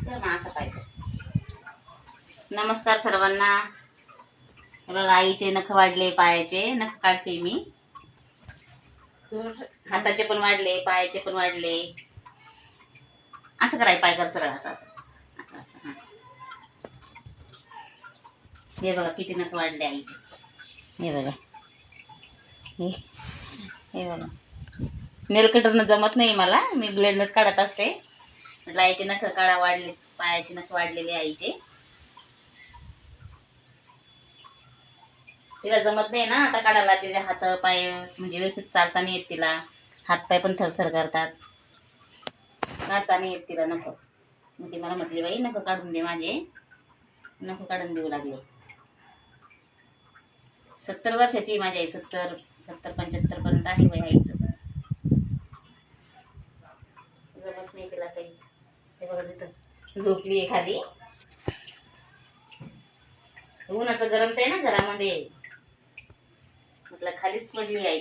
तर मग असं काय कर. नमस्कार सर्वांना. हे बघा आईचे नख वाढले, पायाचे नख काढते मी. हाताचे पण वाढले, पायाचे पण वाढले. असं कराय, पाय कर सरळ, असं असं असं असं. हे बघा किती नख वाढले आईचे. हे बघा, हे बघा. नेल कटरनं जमत नाही मला, मी ब्लेडनच काढत असते. म्हटलं आईचे नख काढा, वाढले पायाचे नख वाढलेले आईचे. तिला जमत नाही ना आता काढायला, तिचे हात पाय म्हणजे व्यवस्थित चालता नाही येत तिला. हात पाय पण थरथर करतात, काढता नाही येत तिला नख. मग ती मला म्हटली, बाई नख काढून दे माझे. नख काढून देऊ लागले. 70 वर्षाची माझी आई, 70-75 पर्यंत आहे बाई आईचं. जमत नाही तिला काहीच. ते बघा तिथं झोपली आहे खाली. उन्हाचं गरम आहे ना घरामध्ये, म्हटलं खालीच पडली आई.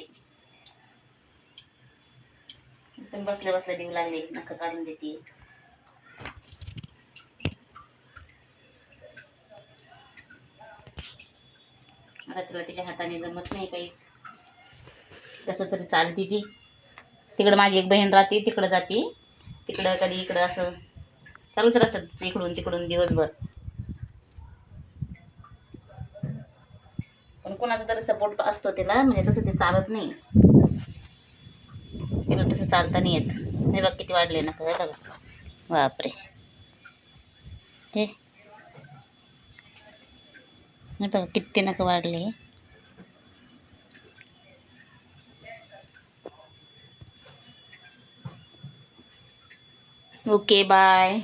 पण बसल्या बसल्या देऊ लागले, नख काढून देते. आता तिला तिच्या हाताने जमत नाही काहीच. कसं तरी चालती ती. तिकडं माझी एक बहीण राहते, तिकडं जाते, तिकडं कधी इकडं असं चालूच राहतात, इकडून तिकडून दिवसभर. पण कोणाचा तरी सपोर्ट असतो तिला, म्हणजे तसं ते चालत नाही, तिला तसं चालता नाही येत. हे बघ किती वाढले ना, हे बघा, बापरे. हे बघा किती नख वाढले. Okay bye.